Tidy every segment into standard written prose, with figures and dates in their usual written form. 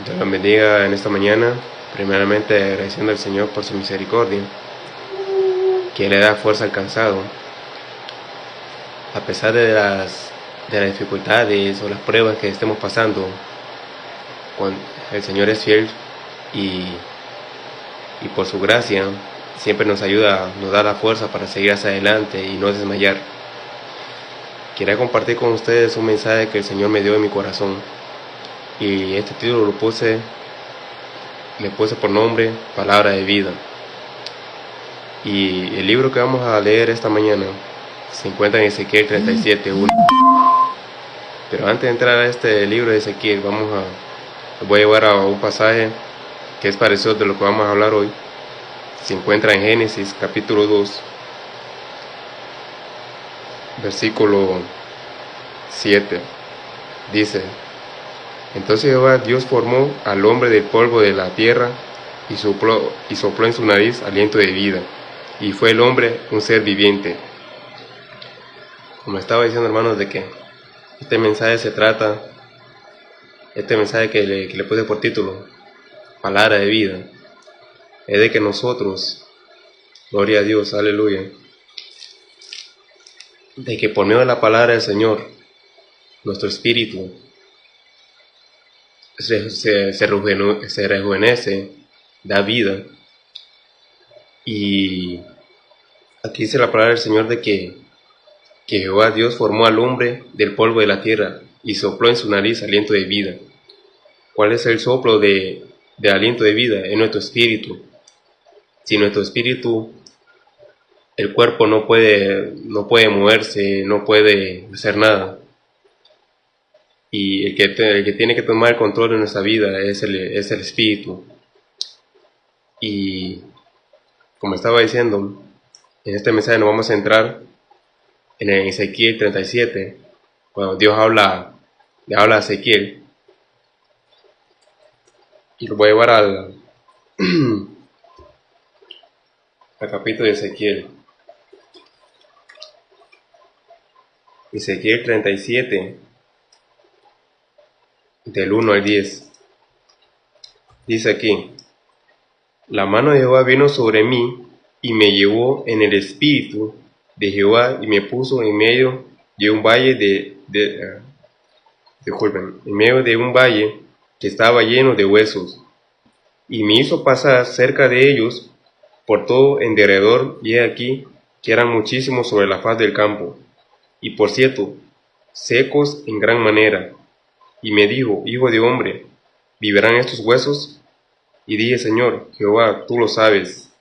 Dios los bendiga en esta mañana, primeramente agradeciendo al Señor por su misericordia, que le da fuerza al cansado, a pesar de las dificultades o las pruebas que estemos pasando. El Señor es fiel y, y por su gracia siempre nos ayuda, nos da la fuerza para seguir hacia adelante y no desmayar. Quería compartir con ustedes un mensaje que el Señor me dio en mi corazón, y este título le puse por nombre Palabra de Vida. Y el libro que vamos a leer esta mañana se encuentra en Ezequiel 37:1. Pero antes de entrar a este libro de Ezequiel, voy a llevar a un pasaje que es parecido de lo que vamos a hablar hoy. Se encuentra en Génesis capítulo 2, versículo 7. Dice: Entonces Jehová Dios formó al hombre del polvo de la tierra y sopló en su nariz aliento de vida, y fue el hombre un ser viviente. Como estaba diciendo, hermanos, de que este mensaje que le puse por título Palabra de Vida, es de que nosotros, gloria a Dios, aleluya, de que por medio de la palabra del Señor, nuestro espíritu se rejuvenece, da vida. Y aquí dice la palabra del Señor de que Jehová Dios formó al hombre del polvo de la tierra y sopló en su nariz aliento de vida. ¿Cuál es el soplo de aliento de vida? Es nuestro espíritu. Sin nuestro espíritu, el cuerpo no puede moverse, no puede hacer nada. Y el que tiene que tomar el control de nuestra vida es el espíritu. Y como estaba diciendo, en este mensaje nos vamos a centrar en Ezequiel 37, cuando Dios le habla a Ezequiel. Y lo voy a llevar al capítulo de Ezequiel. Ezequiel 37, del 1 al 10. Dice aquí: La mano de Jehová vino sobre mí y me llevó en el espíritu de Jehová y me puso en medio de un valle en medio de un valle que estaba lleno de huesos, y me hizo pasar cerca de ellos por todo en derredor, y he aquí que eran muchísimos sobre la faz del campo, y por cierto, secos en gran manera. Y me dijo: Hijo de hombre, ¿vivirán estos huesos? Y dije: Señor Jehová, tú lo sabes.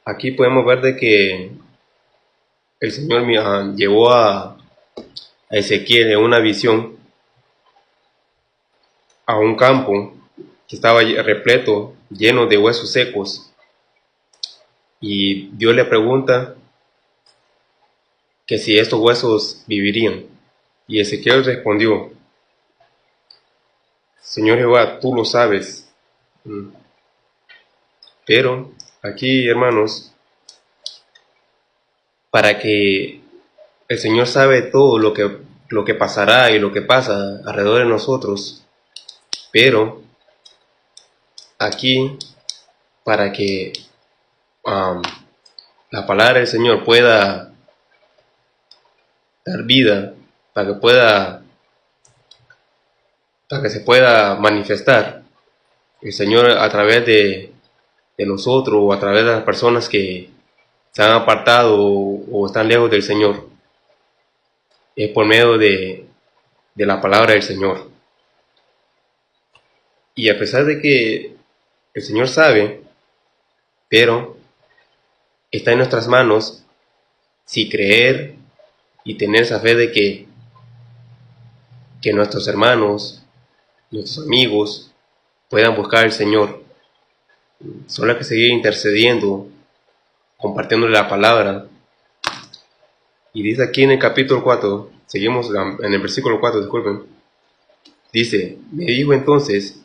Aquí podemos ver de que el Señor llevó a Ezequiel en una visión a un campo que estaba repleto, lleno de huesos secos. Y Dios le pregunta que si estos huesos vivirían. Y Ezequiel respondió: Señor Jehová, tú lo sabes. Pero aquí, hermanos, para que el Señor sabe todo lo que pasará y lo que pasa alrededor de nosotros, pero aquí, para que la palabra del Señor pueda dar vida, para que se pueda manifestar el Señor a través de nosotros, o a través de las personas que se han apartado o están lejos del Señor, es por medio de la palabra del Señor. Y a pesar de que el Señor sabe, pero está en nuestras manos si creer y tener esa fe de que nuestros hermanos, nuestros amigos puedan buscar al Señor. Solo hay que seguir intercediendo, compartiéndole la palabra. Y dice aquí en el capítulo 4, seguimos en el versículo 4, disculpen. Dice: Me dijo entonces: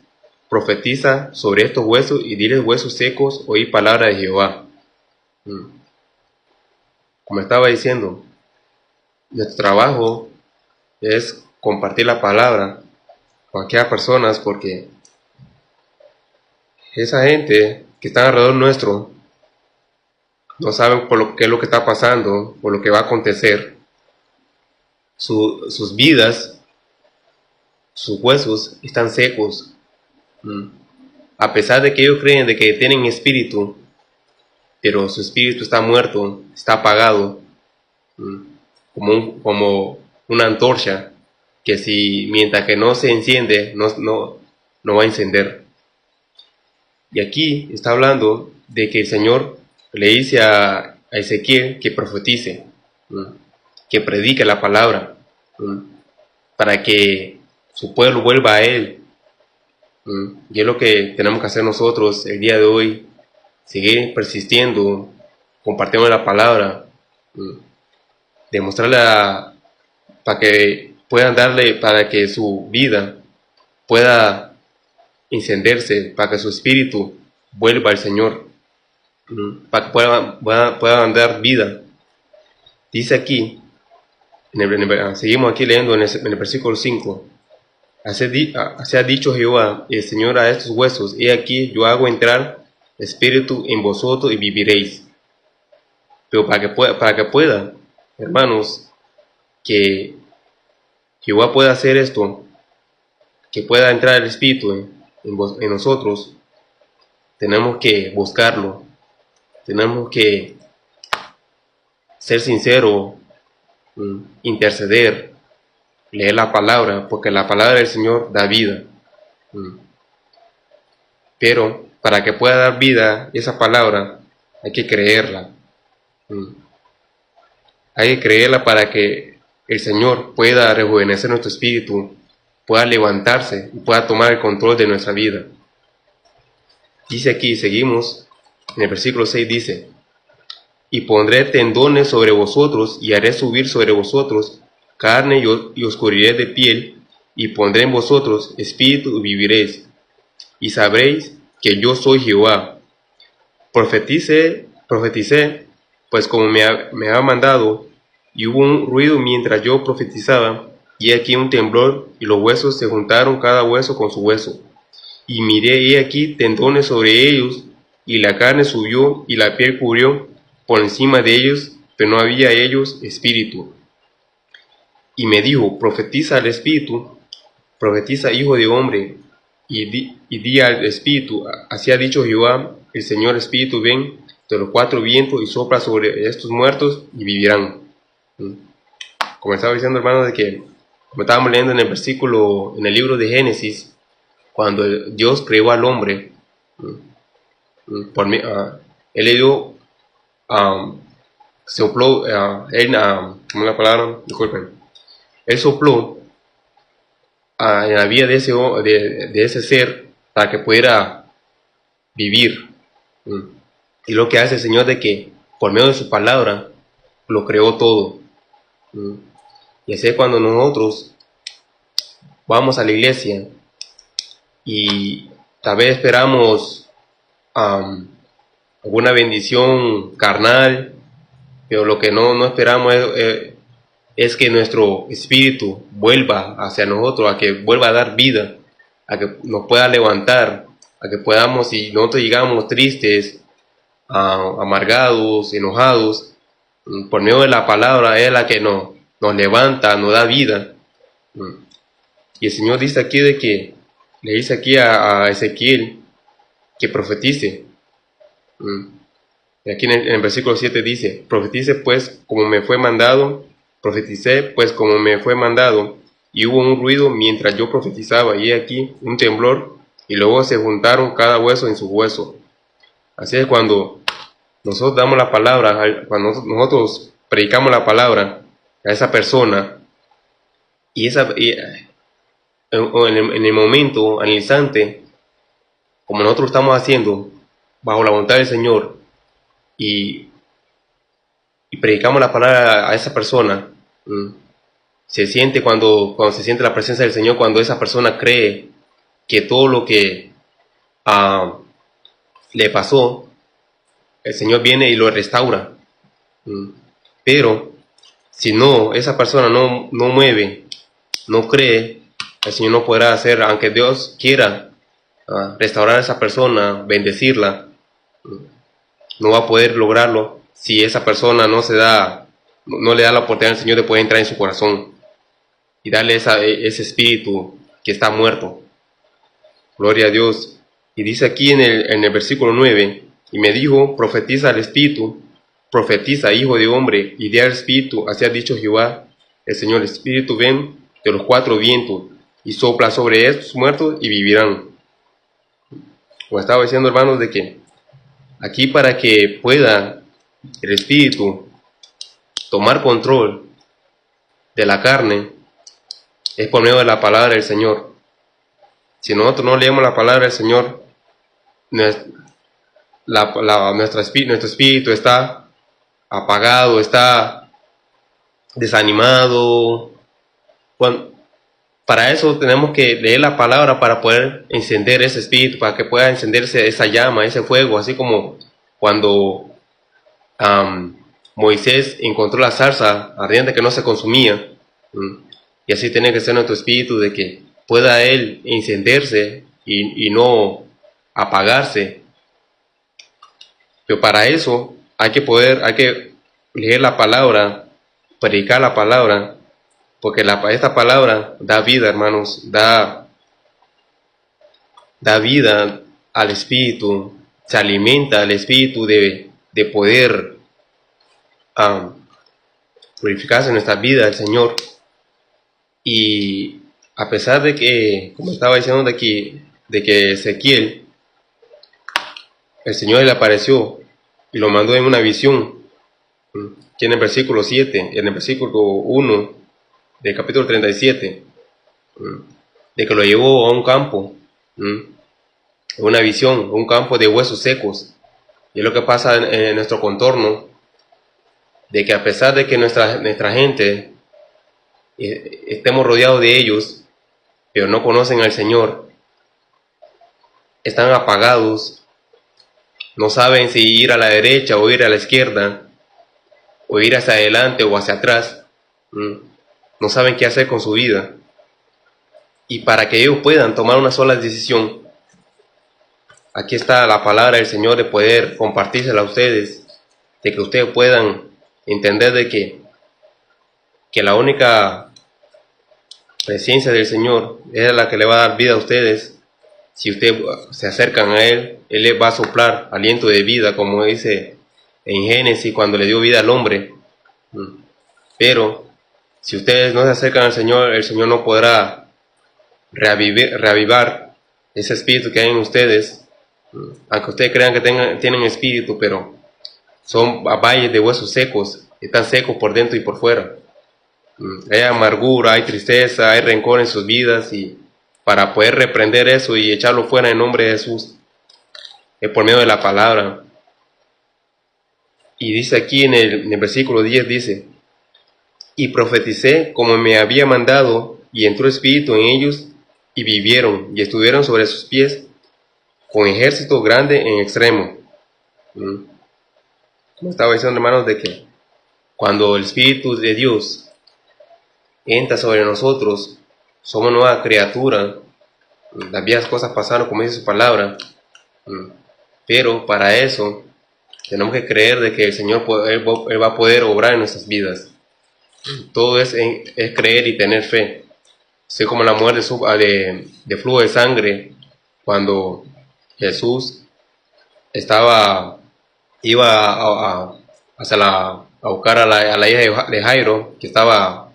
Profetiza sobre estos huesos y diles: huesos secos, oí palabra de Jehová. Como estaba diciendo, nuestro trabajo es compartir la palabra con aquellas personas, porque esa gente que está alrededor nuestro no sabe por lo qué es lo que está pasando, por lo que va a acontecer. Sus vidas, sus huesos están secos. A pesar de que ellos creen de que tienen espíritu, pero su espíritu está muerto, está apagado, como una antorcha, que si mientras que no se enciende, no va a encender. Y aquí está hablando de que el Señor le dice a Ezequiel que profetice, que predique la palabra, para que su pueblo vuelva a Él. Y es lo que tenemos que hacer nosotros el día de hoy, seguir persistiendo, compartiendo la palabra, demostrarla para que puedan darle, para que su vida pueda encenderse, para que su espíritu vuelva al Señor, para que puedan dar vida. Dice aquí, seguimos aquí leyendo en el versículo 5. Así ha dicho Jehová, el Señor, a estos huesos: he aquí, yo hago entrar espíritu en vosotros y viviréis. Pero para que pueda, hermanos, que Jehová pueda hacer esto, que pueda entrar el espíritu en nosotros, tenemos que buscarlo, tenemos que ser sinceros, interceder, leer la palabra, porque la palabra del Señor da vida. Pero para que pueda dar vida esa palabra, hay que creerla. Hay que creerla para que el Señor pueda rejuvenecer nuestro espíritu, pueda levantarse y pueda tomar el control de nuestra vida. Dice aquí, seguimos, en el versículo 6 dice: y pondré tendones sobre vosotros, y haré subir sobre vosotros carne y os cubriré de piel, y pondré en vosotros espíritu y viviréis, y sabréis que yo soy Jehová. Profeticé, pues como me ha mandado, y hubo un ruido mientras yo profetizaba, y aquí un temblor, y los huesos se juntaron cada hueso con su hueso. Y miré, y aquí tendones sobre ellos, y la carne subió, y la piel cubrió por encima de ellos, pero no había ellos espíritu. Y me dijo: profetiza al espíritu, profetiza, hijo de hombre, y di al espíritu: así ha dicho Jehová, el Señor Espíritu, ven de los cuatro vientos y sopla sobre estos muertos y vivirán. Como estaba diciendo, hermano, de que, como estábamos leyendo en el versículo, en el libro de Génesis, cuando Dios creó al hombre, Él le dio, sopló, ¿cómo la palabra? Disculpen. Él sopló en la vida de ese ser para que pudiera vivir. Y lo que hace el Señor, de que por medio de su palabra lo creó todo. Y así es cuando nosotros vamos a la iglesia y tal vez esperamos alguna bendición carnal, pero lo que no esperamos es que nuestro espíritu vuelva hacia nosotros, a que vuelva a dar vida, a que nos pueda levantar, a que podamos, si nosotros llegamos tristes, amargados, enojados, por medio de la palabra es la que nos levanta, nos da vida. Y el Señor dice aquí de que, le dice aquí a Ezequiel que profetice. Y aquí en el versículo 7 dice: profetice pues como me fue mandado, profeticé pues como me fue mandado, y hubo un ruido mientras yo profetizaba, y aquí un temblor, y luego se juntaron cada hueso en su hueso. Así es cuando nosotros damos la palabra, cuando nosotros predicamos la palabra a esa persona, y en el momento, al instante, como nosotros estamos haciendo, bajo la voluntad del Señor, y predicamos la palabra a esa persona, se siente cuando se siente la presencia del Señor, cuando esa persona cree que todo lo que le pasó, el Señor viene y lo restaura. Pero si no, esa persona no mueve, no cree, el Señor no podrá hacer, aunque Dios quiera restaurar a esa persona, bendecirla, no va a poder lograrlo si esa persona no le da la oportunidad al Señor de poder entrar en su corazón y darle ese espíritu que está muerto. Gloria a Dios. Y dice aquí en el versículo 9, y me dijo, profetiza al espíritu, profetiza, hijo de hombre, y di al espíritu, así ha dicho Jehová, el Señor, el espíritu ven de los cuatro vientos, y sopla sobre estos muertos y vivirán. Como estaba diciendo, hermanos, de que aquí para que pueda el espíritu tomar control de la carne, es por medio de la palabra del Señor. Si nosotros no leemos la palabra del Señor, nuestro espíritu está apagado, está desanimado. Para eso tenemos que leer la palabra para poder encender ese espíritu, para que pueda encenderse esa llama, ese fuego, así como cuando Moisés encontró la zarza ardiente que no se consumía. Y así tiene que ser nuestro espíritu, de que pueda él encenderse y no apagarse. Pero para eso hay que leer la palabra, predicar la palabra, porque esta palabra da vida, hermanos, da vida al espíritu, se alimenta al espíritu de poder purificarse en nuestra vida el Señor. Y a pesar de que, como estaba diciendo de que Ezequiel, el Señor le apareció y lo mandó en una visión, que en el versículo 7, en el versículo 1 del capítulo 37, de que lo llevó a un campo, una visión, un campo de huesos secos. Y es lo que pasa en nuestro contorno, de que a pesar de que nuestra gente estemos rodeados de ellos, pero no conocen al Señor, están apagados, no saben si ir a la derecha o ir a la izquierda, o ir hacia adelante o hacia atrás, no saben qué hacer con su vida. Y para que ellos puedan tomar una sola decisión, aquí está la palabra del Señor, de poder compartírsela a ustedes, de que ustedes puedan entender de que la única presencia del Señor es la que le va a dar vida a ustedes. Si ustedes se acercan a Él, Él les va a soplar aliento de vida, como dice en Génesis, cuando le dio vida al hombre. Pero si ustedes no se acercan al Señor, el Señor no podrá reavivar ese espíritu que hay en ustedes. Aunque ustedes crean que tienen espíritu, pero son valles de huesos secos, están secos por dentro y por fuera. Hay amargura, hay tristeza, hay rencor en sus vidas, y para poder reprender eso y echarlo fuera en nombre de Jesús, es por medio de la palabra. Y dice aquí en el versículo 10, dice, y profeticé como me había mandado, y entró espíritu en ellos, y vivieron, y estuvieron sobre sus pies, con ejército grande en extremo. Como estaba diciendo, hermanos, de que cuando el Espíritu de Dios entra sobre nosotros, somos nueva criatura. Las viejas cosas pasaron, como dice su palabra, pero para eso tenemos que creer de que el Señor Él va a poder obrar en nuestras vidas. Todo es creer y tener fe. Así como la muerte de flujo de sangre, cuando Jesús iba a buscar a la hija de Jairo, que estaba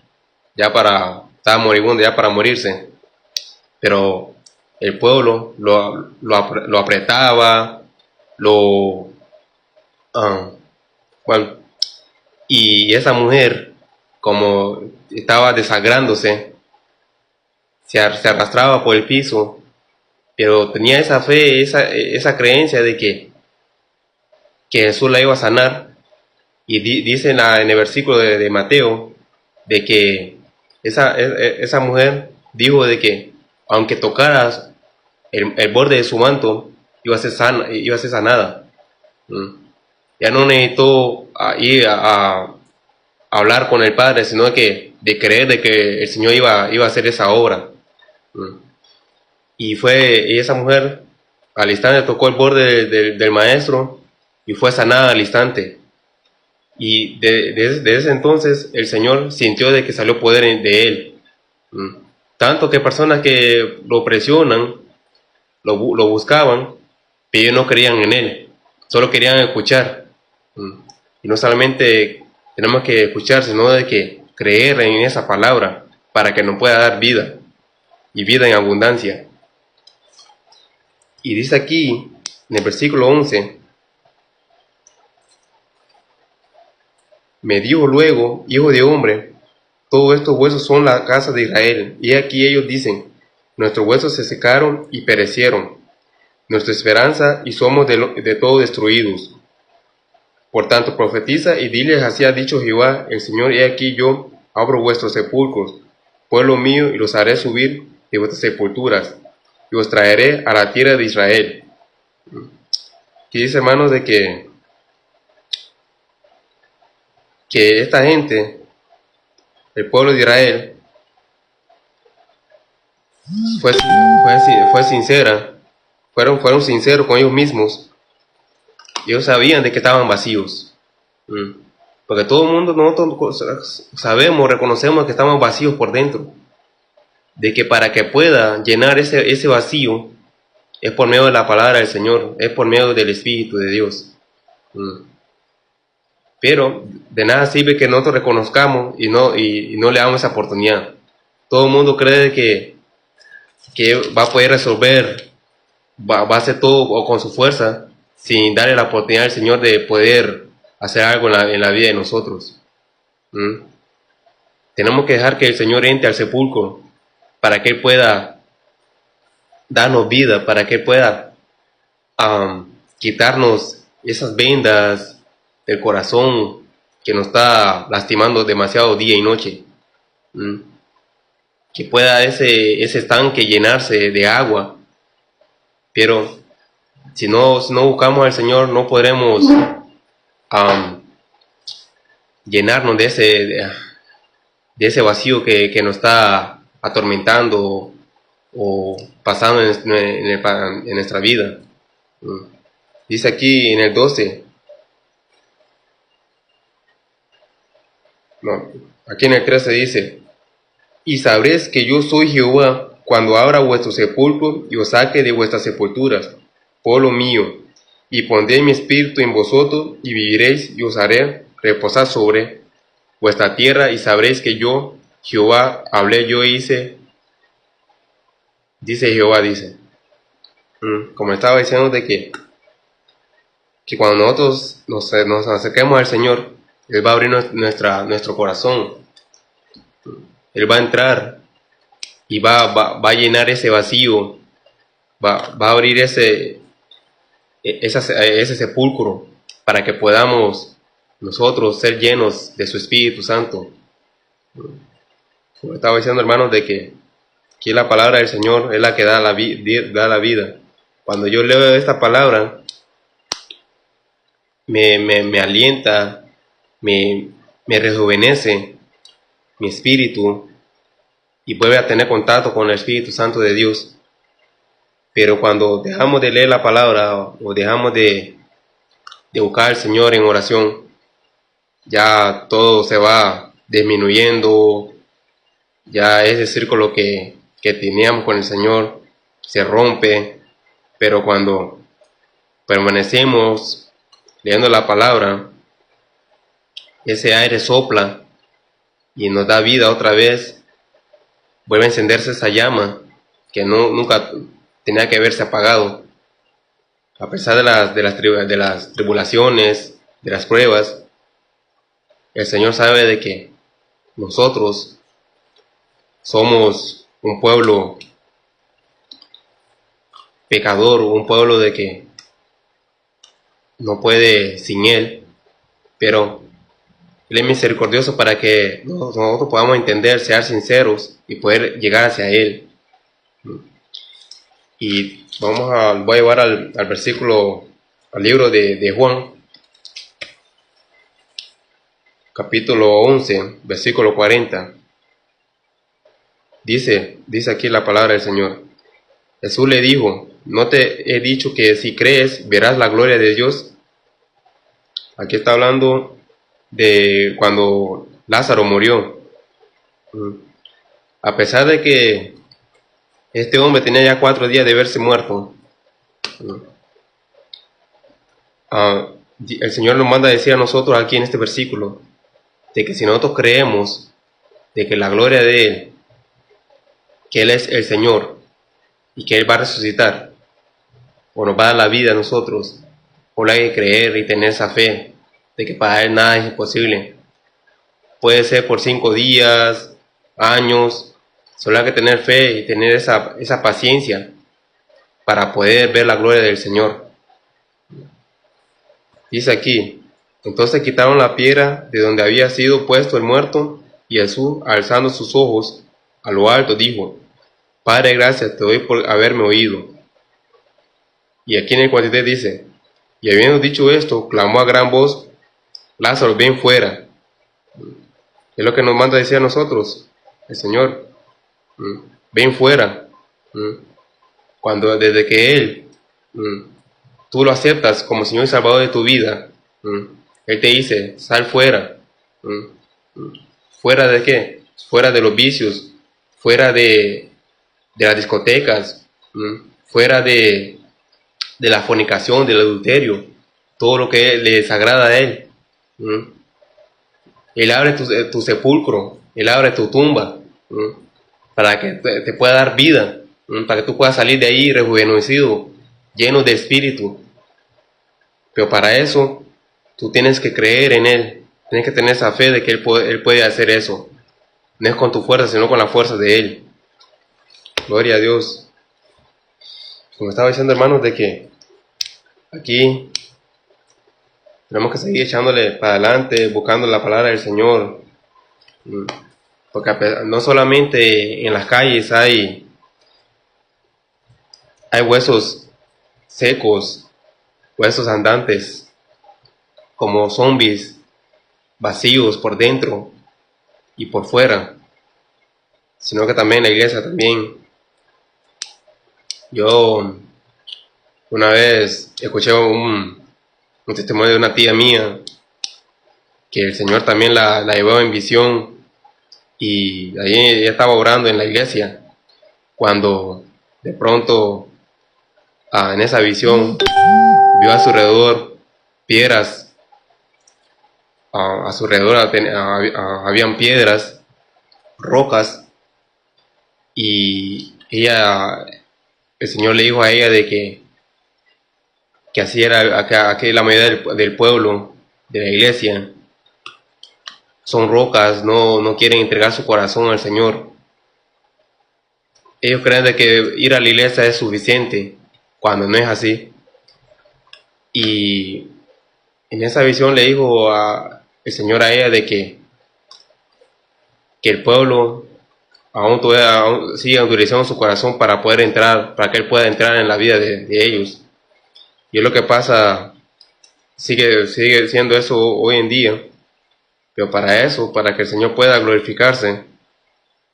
moribundo, ya para morirse, pero el pueblo lo apretaba, y esa mujer, como estaba desangrándose, se arrastraba por el piso, pero tenía esa fe, esa creencia de que Jesús la iba a sanar. Y dice en el versículo de Mateo, de que esa mujer dijo de que aunque tocaras el borde de su manto, iba a ser sanada. Ya no necesitó ir a hablar con el Padre, sino de creer de que el Señor iba a hacer esa obra. Y esa mujer al instante tocó el borde del maestro y fue sanada al instante. Y de ese entonces el Señor sintió de que salió poder de él. Tanto que personas que lo presionan, lo buscaban, pero ellos no creían en él, solo querían escuchar. Y no solamente tenemos que escuchar, sino de que creer en esa palabra para que nos pueda dar vida y vida en abundancia. Y dice aquí en el versículo 11: me dijo luego, hijo de hombre, todos estos huesos son la casa de Israel. Y aquí ellos dicen: nuestros huesos se secaron y perecieron, nuestra esperanza y somos de todo destruidos. Por tanto, profetiza y diles: así ha dicho Jehová el Señor, he aquí yo abro vuestros sepulcros, pueblo mío, y los haré subir de vuestras sepulturas, y os traeré a la tierra de Israel. Aquí dice, hermanos, de que esta gente, el pueblo de Israel, fue sincera, fueron sinceros con ellos mismos. Ellos sabían de que estaban vacíos. Porque todo el mundo, nosotros sabemos, reconocemos que estamos vacíos por dentro. De que para que pueda llenar ese vacío, es por medio de la palabra del Señor, es por medio del Espíritu de Dios. Pero de nada sirve que nosotros reconozcamos y no le damos esa oportunidad. Todo el mundo cree que va a poder resolver, va a hacer todo con su fuerza, sin darle la oportunidad al Señor de poder hacer algo en la vida de nosotros. Tenemos que dejar que el Señor entre al sepulcro para que Él pueda darnos vida, para que Él pueda quitarnos esas vendas del corazón que nos está lastimando demasiado día y noche. Que pueda ese estanque llenarse de agua. Pero si no buscamos al Señor, no podremos llenarnos de ese vacío que nos está atormentando o pasando en nuestra vida. Dice aquí en el 12, aquí en el 13 dice: y sabréis que yo soy Jehová cuando abra vuestro sepulcro y os saque de vuestras sepulturas, pueblo mío, y pondré mi espíritu en vosotros y viviréis y os haré reposar sobre vuestra tierra, y sabréis que yo, Jehová, hablé, yo hice, dice Jehová, dice. Como estaba diciendo de que cuando nosotros nos acerquemos al Señor, Él va a abrir nuestro corazón, Él va a entrar y va a llenar ese vacío, va a abrir ese sepulcro para que podamos nosotros ser llenos de su Espíritu Santo. Como estaba diciendo, hermanos, de que la palabra del Señor es la que da la vida. Cuando yo leo esta palabra, me alienta, me rejuvenece mi espíritu y vuelve a tener contacto con el Espíritu Santo de Dios. Pero cuando dejamos de leer la palabra o dejamos de buscar al Señor en oración, ya todo se va disminuyendo, ya ese círculo que teníamos con el Señor se rompe. Pero cuando permanecemos leyendo la palabra, ese aire sopla y nos da vida otra vez, vuelve a encenderse esa llama que nunca tenía que haberse apagado. A pesar de las tribulaciones, de las pruebas, el Señor sabe de que nosotros somos un pueblo pecador, un pueblo de que no puede sin Él, pero Él es misericordioso para que nosotros podamos entender, ser sinceros y poder llegar hacia Él. Y voy a llevar al versículo, al libro de Juan, capítulo 11, versículo 40. Dice aquí la palabra del Señor. Jesús le dijo, ¿no te he dicho que si crees verás la gloria de Dios? Aquí está hablando de cuando Lázaro murió. A pesar de que este hombre tenía ya 4 días de verse muerto, el Señor nos manda a decir a nosotros aquí en este versículo, de que si nosotros creemos de que la gloria de Él, que Él es el Señor, y que Él va a resucitar, o nos va a dar la vida a nosotros, solo hay que creer y tener esa fe, de que para Él nada es imposible. Puede ser por 5 días, años, solo hay que tener fe y tener esa paciencia para poder ver la gloria del Señor. Dice aquí, entonces quitaron la piedra de donde había sido puesto el muerto, y Jesús, alzando sus ojos a lo alto, dijo, Padre, gracias te doy por haberme oído. Y aquí en el 43 dice, y habiendo dicho esto, clamó a gran voz, Lázaro, ven fuera. Es lo que nos manda a decir a nosotros, el Señor, ven fuera. Cuando desde que Él, tú lo aceptas como Señor y Salvador de tu vida, Él te dice, sal fuera. ¿Fuera de qué? Fuera de los vicios, fuera de las discotecas, fuera de la fornicación, del adulterio, todo lo que le desagrada a Él. Él abre tu sepulcro, Él abre tu tumba, para que te pueda dar vida, para que tú puedas salir de ahí rejuvenecido, lleno de espíritu. Pero para eso, tú tienes que creer en Él, tienes que tener esa fe de que Él puede hacer eso. No es con tu fuerza, sino con la fuerza de Él. Gloria a Dios. Como estaba diciendo, hermanos, de que aquí tenemos que seguir echándole para adelante, buscando la palabra del Señor. Porque no solamente en las calles hay huesos secos, huesos andantes, como zombies, vacíos por dentro y por fuera, sino que también la iglesia también. Yo una vez escuché un testimonio de una tía mía, que el Señor también la llevó en visión, y ahí ella estaba orando en la iglesia, cuando de pronto en esa visión vio a su alrededor piedras, a su alrededor habían piedras, rocas, y el Señor le dijo a ella de que así era, que la mayoría del pueblo, de la iglesia, son rocas, no quieren entregar su corazón al Señor. Ellos creen de que ir a la iglesia es suficiente, cuando no es así. Y en esa visión le dijo el Señor a ella de que el pueblo aún sigue endurizando su corazón para poder entrar, para que Él pueda entrar en la vida de ellos. Y es lo que pasa, sigue siendo eso hoy en día. Pero para eso, para que el Señor pueda glorificarse,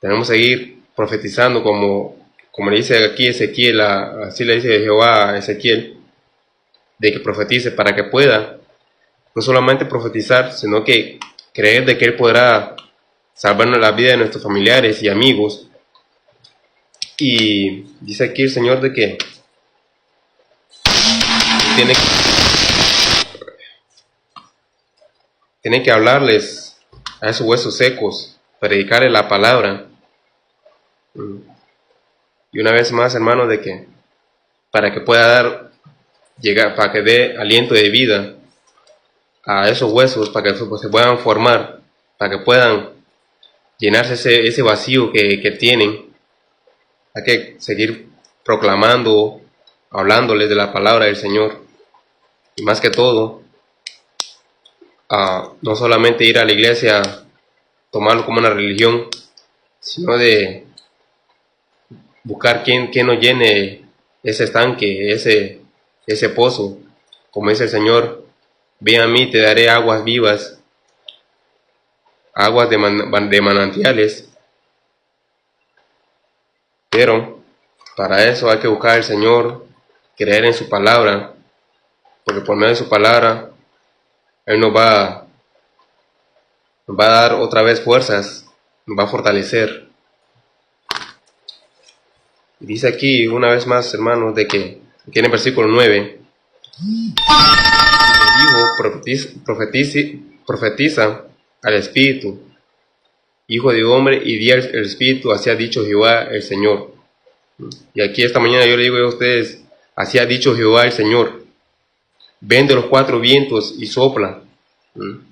tenemos que seguir profetizando como le dice aquí Ezequiel, así le dice Jehová a Ezequiel, de que profetice para que pueda no solamente profetizar, sino que creer de que Él podrá salvarnos la vida de nuestros familiares y amigos. Y dice aquí el Señor de que tiene que hablarles a esos huesos secos, predicarles la palabra. Y una vez más, hermanos, de que para que pueda para que dé aliento de vida a esos huesos, para que se puedan formar, para que puedan llenarse ese vacío que tienen, hay que seguir proclamando, hablándoles de la palabra del Señor. Y más que todo, no solamente ir a la iglesia, tomarlo como una religión, sino de buscar quién nos llene ese estanque, ese pozo. Como dice el Señor, ven a mí, te daré aguas vivas, aguas de manantiales. Pero para eso hay que buscar al Señor, creer en su palabra, porque por medio de su palabra Él nos va a dar otra vez fuerzas, nos va a fortalecer. Y dice aquí una vez más, hermanos, de que aquí en el versículo 9, me dijo, profetiza al Espíritu, hijo de hombre, y di al Espíritu, así ha dicho Jehová el Señor. Y aquí esta mañana yo le digo a ustedes, así ha dicho Jehová el Señor, ven de los cuatro vientos y sopla,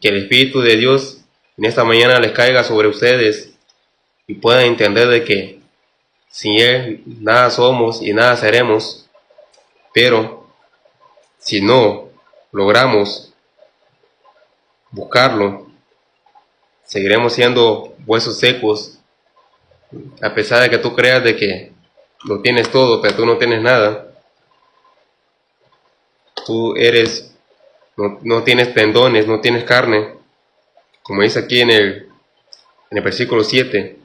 que el Espíritu de Dios en esta mañana les caiga sobre ustedes y puedan entender de que sin Él nada somos y nada seremos, pero si no logramos buscarlo, seguiremos siendo huesos secos, a pesar de que tú creas de que lo tienes todo, pero tú no tienes nada. Tú no tienes tendones, no tienes carne, como dice aquí en el versículo 7.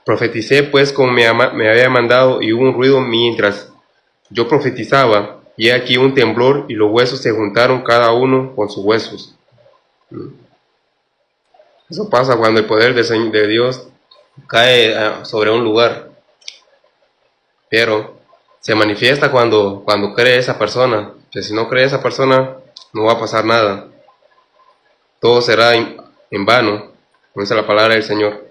Profeticé pues como me había mandado, y hubo un ruido mientras yo profetizaba, y he aquí un temblor, y los huesos se juntaron cada uno con sus huesos. Eso pasa cuando el poder de Dios cae sobre un lugar, pero se manifiesta cuando cree esa persona, que si no cree esa persona no va a pasar nada, todo será en vano, como dice la palabra del Señor.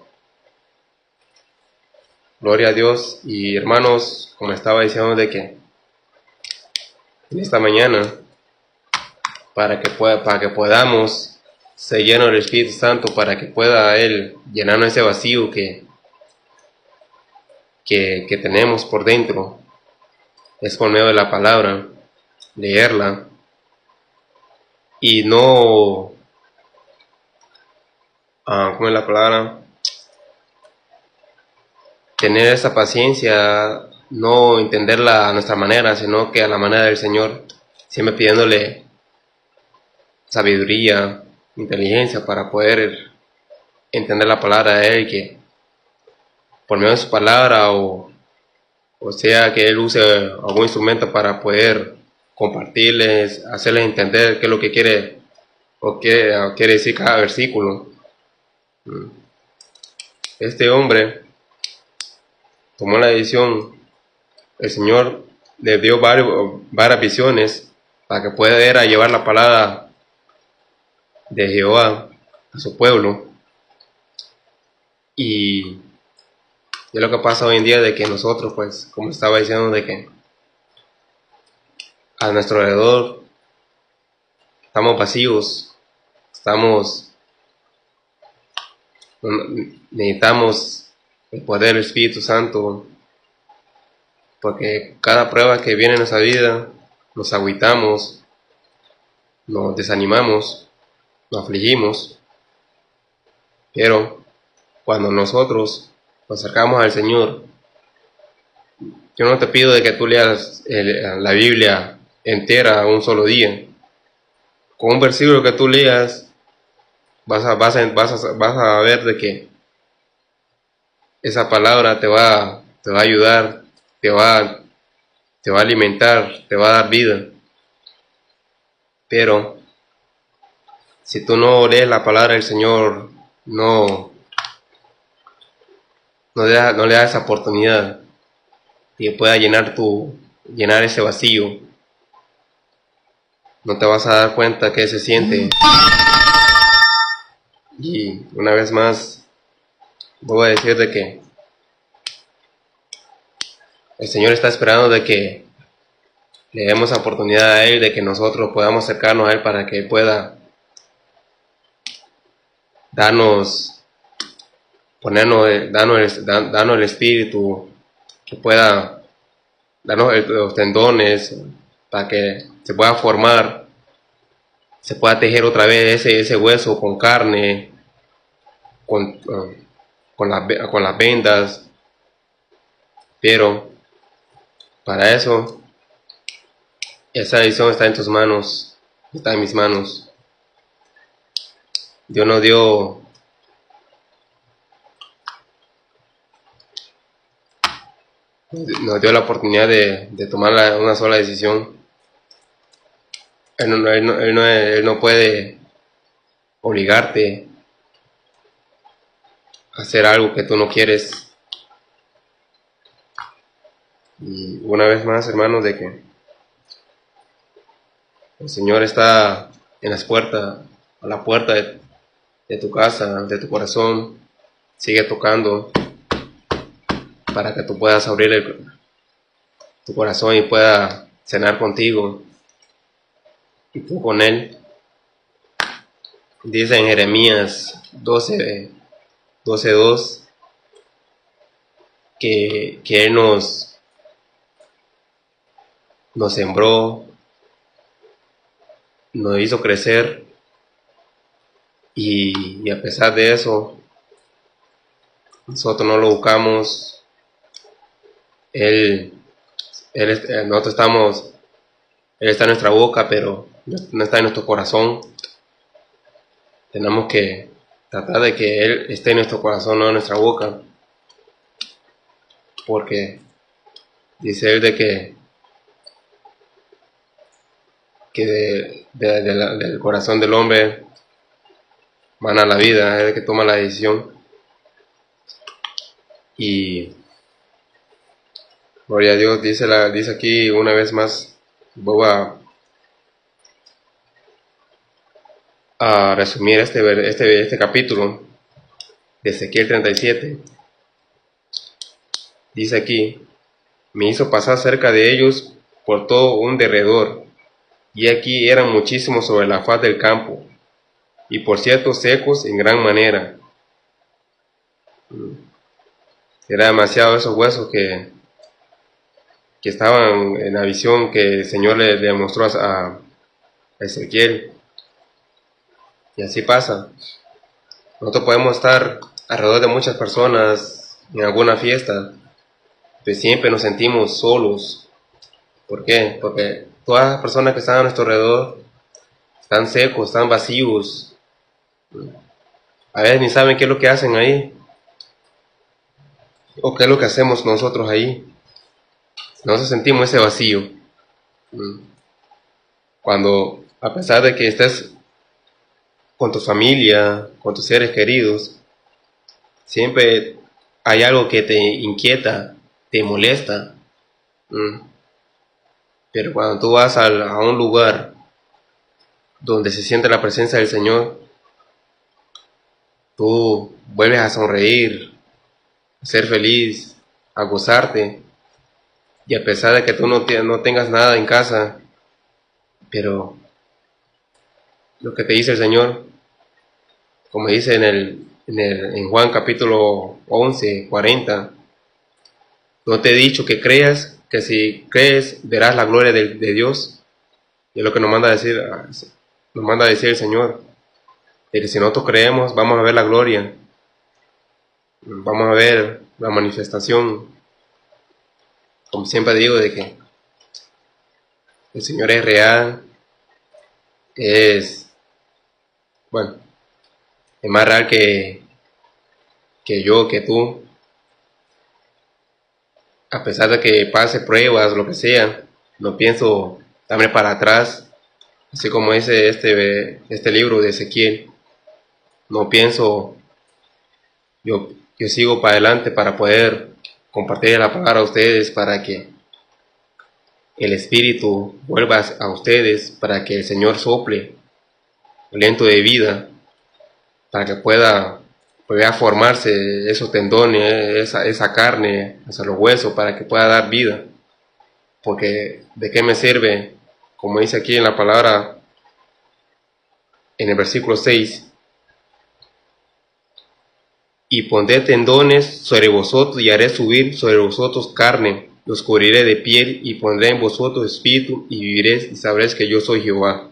Gloria a Dios. Y hermanos, como estaba diciendo, de que en esta mañana, para que podamos ser llenos del Espíritu Santo, para que pueda Él llenarnos ese vacío que tenemos por dentro, es por medio de la palabra, leerla, y no, ¿cómo es la palabra? Tener esa paciencia, no entenderla a nuestra manera, sino que a la manera del Señor, siempre pidiéndole sabiduría, inteligencia para poder entender la palabra de Él, que por medio de su palabra o sea que Él use algún instrumento para poder compartirles, hacerles entender qué es lo que quiere o qué quiere decir cada versículo. Este hombre tomó la decisión, el Señor le dio varias visiones para que pudiera llevar la palabra de Jehová a su pueblo. Y es lo que pasa hoy en día, de que nosotros, pues, como estaba diciendo, de que a nuestro alrededor estamos vacíos, necesitamos el poder del Espíritu Santo, porque cada prueba que viene en nuestra vida, nos agüitamos, nos desanimamos, nos afligimos, pero cuando nosotros nos acercamos al Señor, yo no te pido de que tú leas la Biblia entera un solo día. Con un versículo que tú leas, vas a ver de que esa palabra te va a ayudar, te va a alimentar, te va a dar vida. Pero si tú no lees la palabra del Señor, no le das esa oportunidad que pueda llenar ese vacío, no te vas a dar cuenta que se siente. Y una vez más voy a decir de que el Señor está esperando de que le demos la oportunidad a Él, de que nosotros podamos acercarnos a Él para que Él pueda darnos el Espíritu, que pueda darnos los tendones, para que se pueda formar, se pueda tejer otra vez ese hueso con carne, con las vendas. Pero para eso, esa decisión está en tus manos, está en mis manos. Dios nos dio nos dio la oportunidad de tomar una sola decisión. Él no puede obligarte a hacer algo que tú no quieres. Y una vez más, hermanos, de que el Señor está en las puertas, a la puerta de tu casa, de tu corazón, sigue tocando para que tú puedas abrir tu corazón y pueda cenar contigo y tú con Él. Dice en Jeremías 12:2 que Él nos sembró, nos hizo crecer y a pesar de eso, nosotros no lo buscamos. Nosotros estamos, Él está en nuestra boca, pero no está en nuestro corazón. Tenemos que tratar de que Él esté en nuestro corazón, no en nuestra boca, porque dice Él de que del corazón del hombre mana la vida, es el que toma la decisión. Y gloria a Dios, dice aquí una vez más, voy a resumir este capítulo de Ezequiel 37. Dice aquí: me hizo pasar cerca de ellos por todo un derredor, y aquí eran muchísimos sobre la faz del campo, y por cierto secos en gran manera. Era demasiado esos huesos que estaban en la visión que el Señor le mostró a Ezequiel. Y así pasa. Nosotros podemos estar alrededor de muchas personas en alguna fiesta, pero siempre nos sentimos solos. ¿Por qué? Porque todas las personas que están a nuestro alrededor están secos, están vacíos. A veces ni saben qué es lo que hacen ahí, o qué es lo que hacemos nosotros ahí. Nosotros sentimos ese vacío. Cuando, a pesar de que estés con tu familia, con tus seres queridos, siempre hay algo que te inquieta, te molesta. Pero cuando tú vas a un lugar donde se siente la presencia del Señor, tú vuelves a sonreír, a ser feliz, a gozarte. Y a pesar de que tú no tengas nada en casa, pero lo que te dice el Señor, como dice en Juan capítulo 11:40, no te he dicho que creas, que si crees verás la gloria de Dios. Y es lo que nos manda a decir el Señor, de que si nosotros creemos vamos a ver la gloria, vamos a ver la manifestación. Como siempre digo, de que el Señor es real, bueno, es más real que yo, que tú. A pesar de que pase pruebas, lo que sea, no pienso darme para atrás, así como dice este libro de Ezequiel. No pienso, yo sigo para adelante para poder compartir la palabra a ustedes, para que el Espíritu vuelva a ustedes, para que el Señor sople aliento de vida, para que pueda formarse esos tendones, esa carne, hacia los huesos, para que pueda dar vida. Porque ¿de qué me sirve? Como dice aquí en la palabra, en el versículo 6, y pondré tendones sobre vosotros y haré subir sobre vosotros carne, los cubriré de piel y pondré en vosotros espíritu y viviréis y sabréis que yo soy Jehová.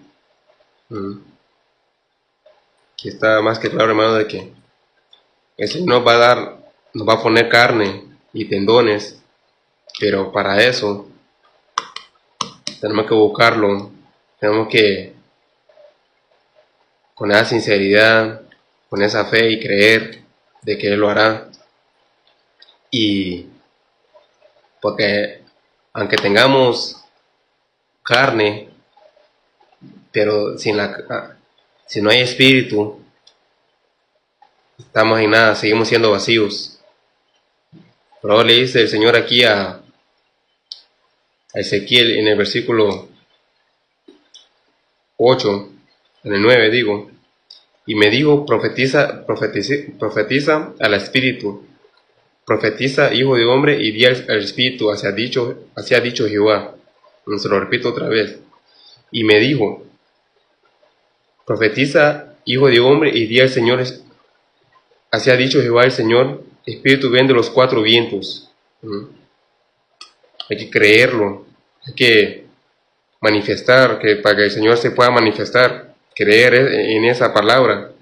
Aquí está más que claro, hermano, de que el Señor nos va a poner carne y tendones, pero para eso tenemos que buscarlo, tenemos que, con esa sinceridad, con esa fe y creer de que Él lo hará. Y porque aunque tengamos carne, pero si no hay espíritu, estamos en nada, seguimos siendo vacíos. Por ahora le dice el Señor aquí a Ezequiel en el versículo 8, en el 9 digo, y me dijo, profetiza al espíritu, profetiza, hijo de hombre, y di al espíritu, así ha dicho Jehová. Se lo repito otra vez. Y me dijo, profetiza, hijo de hombre, y di al Señor, así ha dicho Jehová el Señor, espíritu ven de los cuatro vientos. Hay que creerlo, hay que manifestar, para que el Señor se pueda manifestar, creer en esa palabra,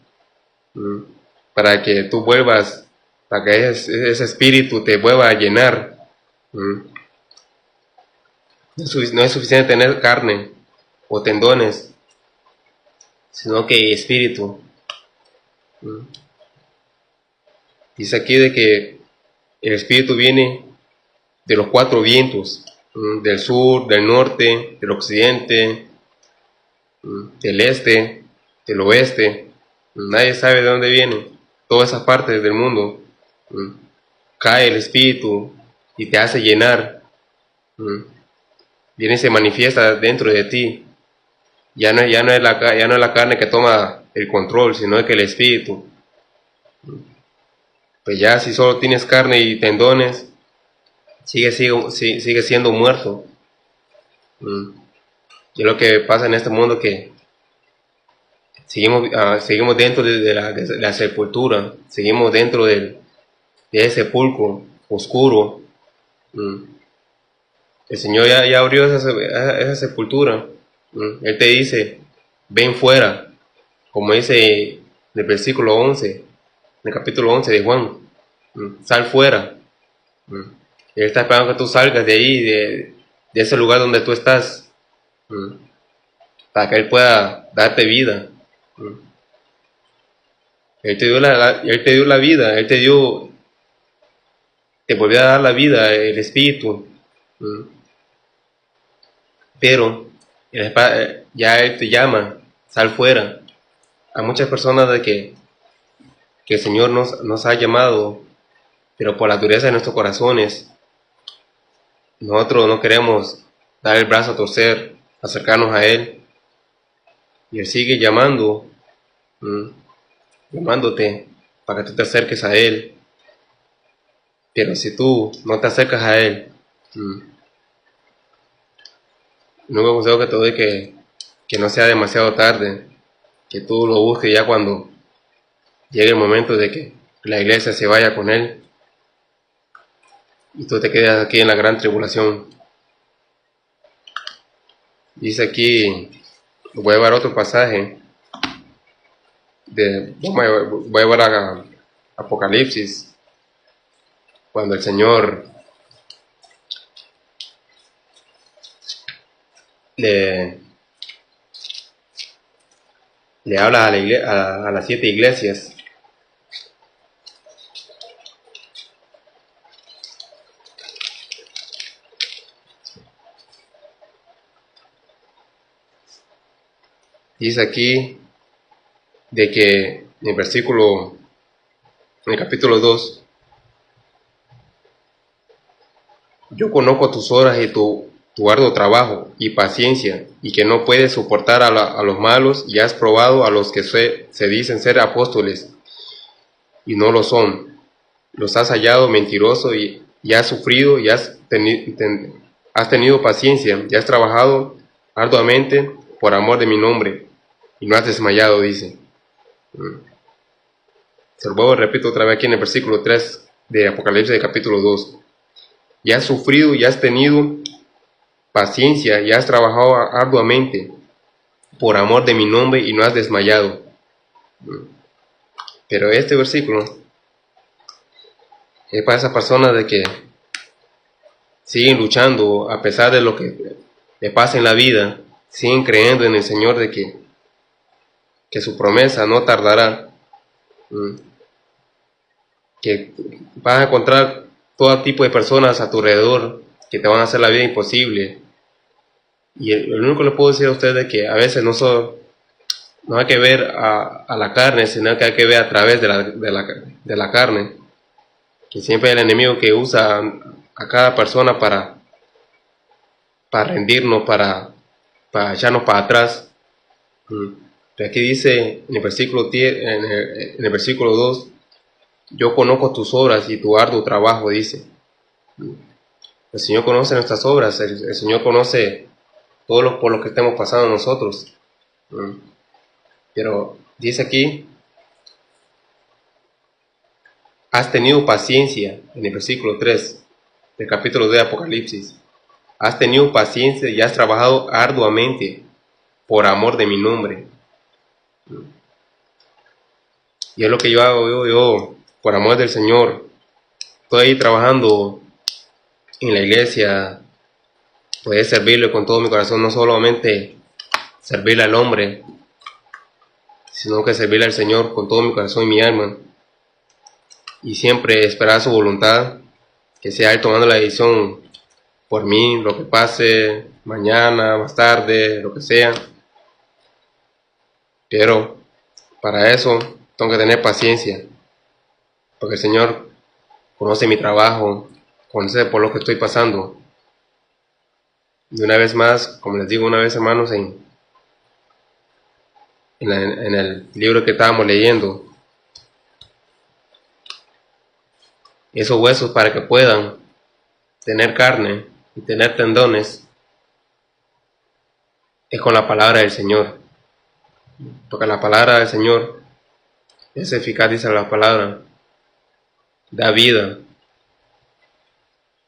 para que tú vuelvas, para que ese espíritu te vuelva a llenar. No es suficiente tener carne o tendones, sino que espíritu. Dice aquí de que el espíritu viene de los cuatro vientos, del sur, del norte, del occidente, del este, del oeste. Nadie sabe de dónde viene. Todas esas partes del mundo. Cae el espíritu y te hace llenar. Viene y se manifiesta dentro de ti. Ya no es la carne que toma el control, sino que el espíritu. Pues ya si solo tienes carne y tendones, sigue siendo muerto. Y es lo que pasa en este mundo, que seguimos dentro de la sepultura, seguimos dentro de ese sepulcro oscuro. El Señor ya abrió esa sepultura. Él te dice, ven fuera, como dice en el versículo 11, en el capítulo 11 de Juan, sal fuera. Él está esperando que tú salgas de ahí, de ese lugar donde tú estás, para que Él pueda darte vida. Él te dio la vida, Él te volvió a dar la vida, el espíritu. Pero ya Él te llama, sal fuera. Hay muchas personas de que el Señor nos ha llamado, pero por la dureza de nuestros corazones, nosotros no queremos dar el brazo a torcer, acercarnos a Él. Y Él sigue llamándote para que tú te acerques a Él. Pero si tú no te acercas a Él, no me consejo que te doy que no sea demasiado tarde, que tú lo busques ya cuando llegue el momento de que la iglesia se vaya con Él y tú te quedas aquí en la gran tribulación. Dice aquí, voy a llevar otro pasaje, voy a llevar a Apocalipsis, cuando el Señor le habla a las 7 iglesias. Dice aquí de que en el capítulo 2, yo conozco tus horas y tu arduo trabajo y paciencia, y que no puedes soportar a los malos, y has probado a los que se dicen ser apóstoles y no lo son. Los has hallado mentiroso y has sufrido y has tenido paciencia y has trabajado arduamente por amor de mi nombre y no has desmayado, dice. Se lo repito otra vez aquí en el versículo 3 de Apocalipsis de capítulo 2. Y has sufrido y has tenido paciencia y has trabajado arduamente por amor de mi nombre y no has desmayado. Pero este versículo es para esas personas de que siguen luchando a pesar de lo que le pasa en la vida, siguen creyendo en el Señor de que su promesa no tardará, que vas a encontrar todo tipo de personas a tu alrededor que te van a hacer la vida imposible. Y lo único que le puedo decir a ustedes es que a veces no hay que ver a la carne, sino que hay que ver a través de la carne. Que siempre es el enemigo que usa a cada persona para rendirnos, para echarnos para atrás. Pero aquí dice en el versículo 10, en el versículo 2, yo conozco tus obras y tu arduo trabajo, dice. El Señor conoce nuestras obras, el Señor conoce todo por lo que estemos pasando nosotros. Pero dice aquí, has tenido paciencia, en el versículo 3 del capítulo de Apocalipsis. Has tenido paciencia y has trabajado arduamente por amor de mi nombre. Y es lo que yo hago, yo por amor del Señor, estoy ahí trabajando en la iglesia, poder servirle con todo mi corazón, no solamente servirle al hombre, sino que servirle al Señor con todo mi corazón y mi alma. Y siempre esperar su voluntad, que sea Él tomando la decisión por mí, lo que pase mañana, más tarde, lo que sea. Pero para eso tengo que tener paciencia, porque el Señor conoce mi trabajo, conoce por lo que estoy pasando. Y una vez más, como les digo una vez, hermanos, en el libro que estábamos leyendo, esos huesos, para que puedan tener carne y tener tendones, es con la palabra del Señor. Porque la palabra del Señor es eficaz, dice la palabra, da vida.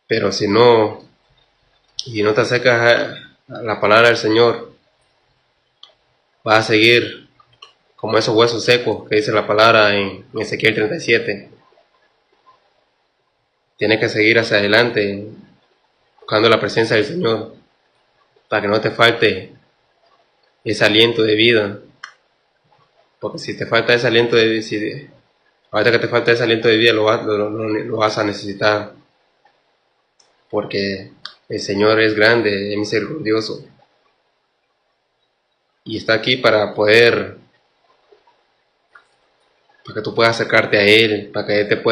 Pero si no te acercas a la palabra del Señor, vas a seguir como esos huesos secos que dice la palabra en Ezequiel 37. Tienes que seguir hacia adelante buscando la presencia del Señor para que no te falte ese aliento de vida. Porque si te falta ese aliento de vida, ahorita que te falta ese aliento de vida, lo vas a necesitar. Porque el Señor es grande, es misericordioso. Y está aquí para que tú puedas acercarte a Él, para que Él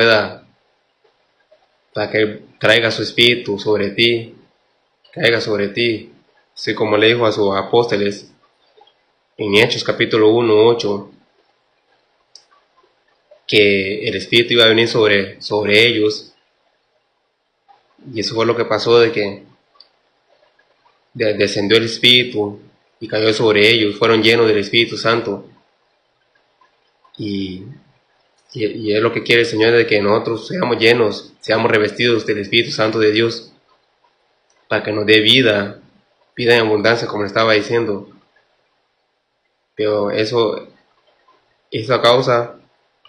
para que Él traiga su espíritu sobre ti, caiga sobre ti. Así como le dijo a sus apóstoles en Hechos capítulo 1, 8, que el espíritu iba a venir sobre ellos. Y eso fue lo que pasó, de que descendió el espíritu y cayó sobre ellos, fueron llenos del Espíritu Santo. Y es lo que quiere el Señor, de que nosotros seamos llenos, seamos revestidos del Espíritu Santo de Dios, para que nos dé vida en abundancia, como le estaba diciendo. Pero eso a causa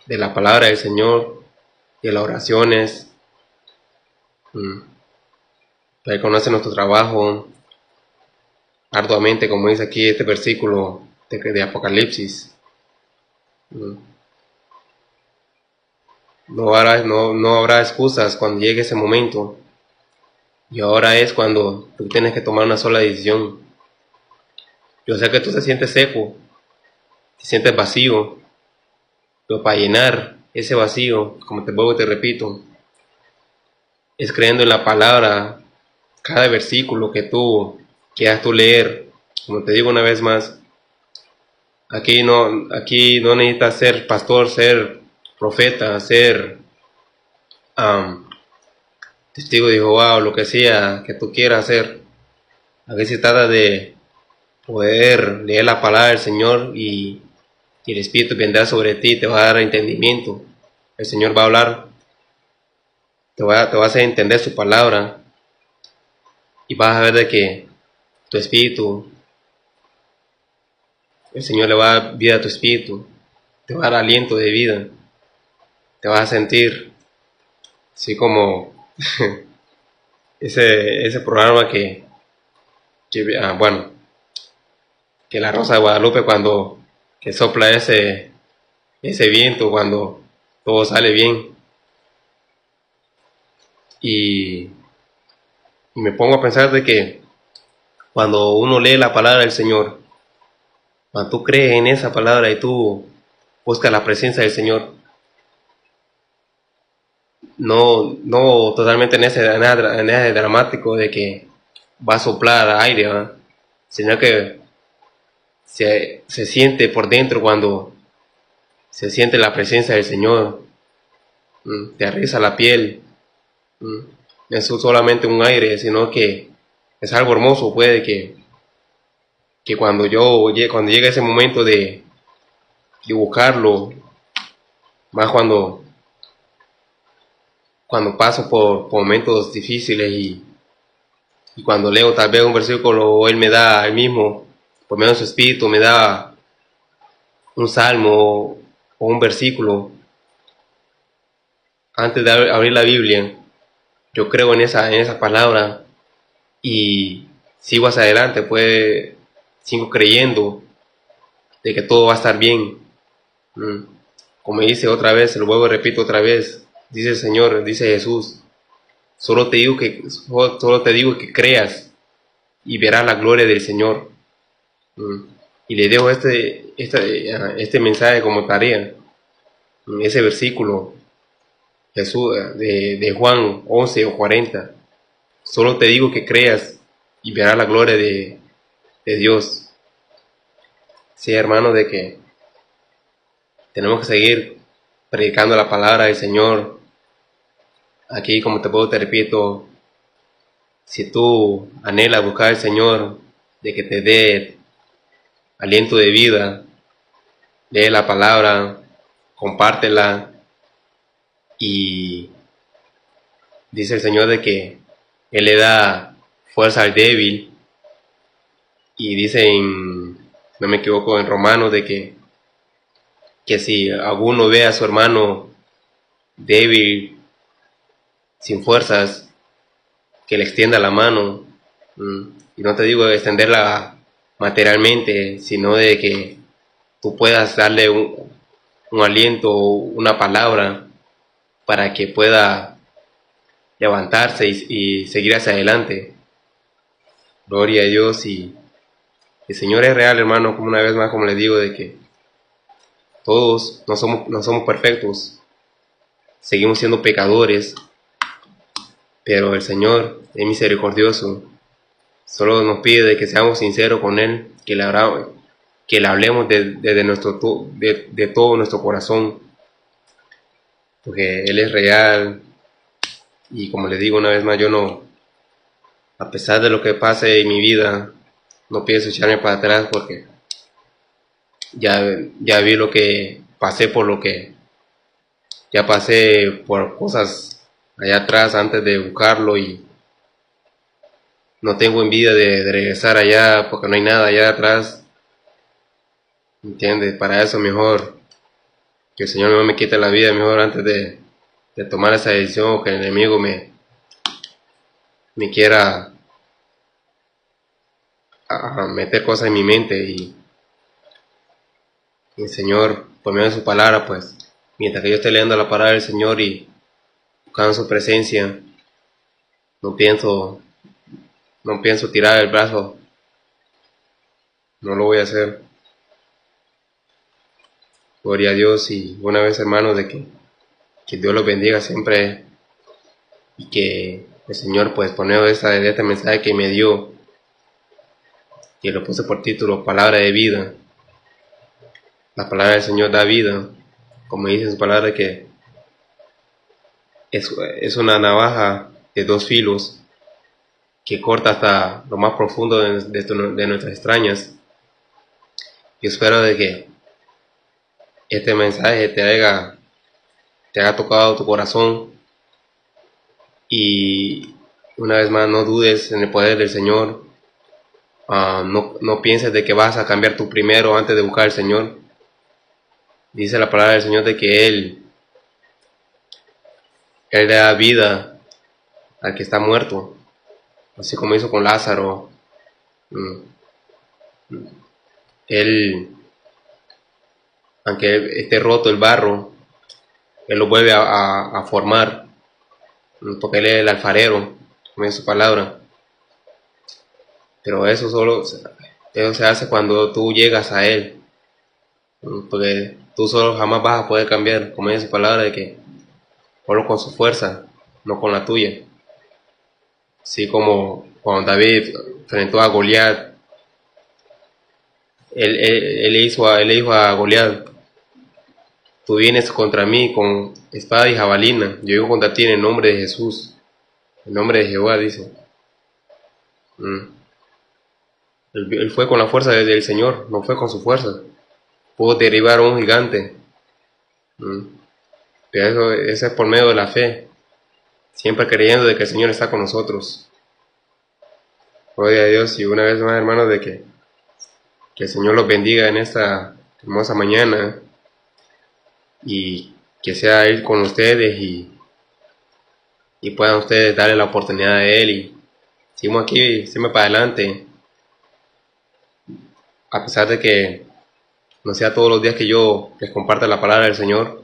de la palabra del Señor, de las oraciones. Él conoce nuestro trabajo arduamente, como dice aquí este versículo de Apocalipsis. No habrá excusas cuando llegue ese momento. Y ahora es cuando tú tienes que tomar una sola decisión. Yo sé que tú te sientes seco, te sientes vacío, pero para llenar ese vacío, como te vuelvo y te repito, es creyendo en la palabra, cada versículo que tú quieras tú leer. Como te digo una vez más, aquí no necesitas ser pastor, ser profeta, ser testigo de Jehová o lo que sea que tú quieras hacer. Aquí se trata de poder leer la palabra del Señor y el Espíritu vendrá sobre ti, te va a dar entendimiento. El Señor va a hablar, te va a hacer entender su palabra y vas a ver de que tu espíritu, el Señor le va a dar vida a tu espíritu, te va a dar aliento de vida, te vas a sentir así como ese programa que la Rosa de Guadalupe, cuando que sopla ese viento, cuando todo sale bien. Y Y me pongo a pensar de que cuando uno lee la palabra del Señor, cuando tú crees en esa palabra y tú buscas la presencia del Señor, no totalmente en ese dramático de que va a soplar aire, ¿verdad? Sino que se siente por dentro cuando se siente la presencia del Señor, te arriza la piel, no es solamente un aire, sino que es algo hermoso, puede que cuando llega ese momento de buscarlo, más cuando paso por momentos difíciles y cuando leo tal vez un versículo, Él me da el mismo, por medio de su espíritu, me da un salmo o un versículo. Antes de abrir la Biblia, yo creo en esa palabra y sigo hacia adelante, pues sigo creyendo de que todo va a estar bien. Como dice otra vez, lo vuelvo y repito otra vez, dice el Señor, dice Jesús, solo te digo que creas y verás la gloria del Señor. Y le dejo este mensaje como tarea, ese versículo Jesús, de Juan 11 o 40. Solo te digo que creas y verás la gloria de Dios. Sí, hermano, de que tenemos que seguir predicando la palabra del Señor. Aquí, como te repito, si tú anhelas buscar al Señor, de que te dé aliento de vida, lee la palabra, compártela, y dice el Señor de que Él le da fuerza al débil, y dice no me equivoco, en Romanos, de que si alguno ve a su hermano débil, sin fuerzas, que le extienda la mano, y no te digo extenderla materialmente, sino de que tú puedas darle un aliento, una palabra, para que pueda levantarse y seguir hacia adelante. Gloria a Dios. Y el Señor es real, hermano, como una vez más, como les digo, de que todos no somos perfectos, seguimos siendo pecadores, pero el Señor es misericordioso. Solo nos pide de que seamos sinceros con Él, que le hablemos de todo nuestro corazón, porque Él es real. Y como les digo una vez más, a pesar de lo que pase en mi vida, no pienso echarme para atrás, porque ya vi lo que pasé, ya pasé por cosas allá atrás antes de buscarlo, y no tengo envidia de regresar allá, porque no hay nada allá atrás, ¿entiendes? Para eso mejor que el Señor no me quite la vida, mejor antes de tomar esa decisión, o que el enemigo me quiera meter cosas en mi mente, y el Señor, por medio de su palabra, pues, mientras que yo esté leyendo la palabra del Señor y buscando su presencia, no pienso tirar el brazo, no lo voy a hacer. Gloria a Dios. Y una vez, hermanos, de que Dios los bendiga siempre, y que el Señor, pues, por medio de este mensaje que me dio, que lo puse por título, Palabra de Vida. La palabra del Señor da vida, como dice en su palabra, que es una navaja de dos filos que corta hasta lo más profundo de nuestras extrañas. Yo espero de que este mensaje te haya tocado tu corazón, y una vez más, no dudes en el poder del Señor. No pienses de que vas a cambiar tú primero antes de buscar al Señor. Dice la palabra del Señor de que Él le da vida al que está muerto, así como hizo con Lázaro. Él, aunque esté roto el barro, Él lo vuelve a formar, porque Él es el alfarero, como dice su palabra. pero eso se hace cuando tú llegas a Él, porque tú solo jamás vas a poder cambiar, como dice su palabra, de que solo con su fuerza, no con la tuya. Así como cuando David enfrentó a Goliat, él le dijo a Goliat: tú vienes contra mí con espada y jabalina, yo vengo contra ti en el nombre de Jesús, en el nombre de Jehová, dice. Mm. Él fue con la fuerza del Señor, no fue con su fuerza. Pudo derribar a un gigante. Mm. Pero eso es por medio de la fe, siempre creyendo de que el Señor está con nosotros. Gloria a Dios, y una vez más, hermanos, de que el Señor los bendiga en esta hermosa mañana, y que sea Él con ustedes, y puedan ustedes darle la oportunidad a Él, y seguimos aquí, siempre para adelante, a pesar de que no sea todos los días que yo les comparta la palabra del Señor,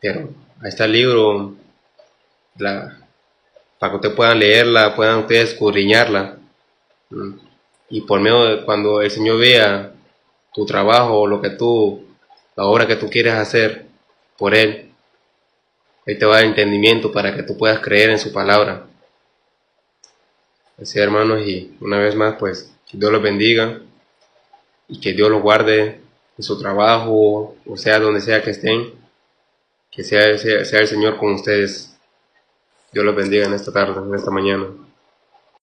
pero ahí está el libro, para que ustedes puedan leerla, puedan ustedes escudriñarla, y por medio de cuando el Señor vea tu trabajo, la obra que tú quieres hacer por Él te va a dar entendimiento para que tú puedas creer en su palabra. Así, hermanos, y una vez más, pues, que Dios los bendiga y que Dios los guarde en su trabajo, o sea, donde sea que estén, que sea el Señor con ustedes. Dios los bendiga en esta tarde, en esta mañana.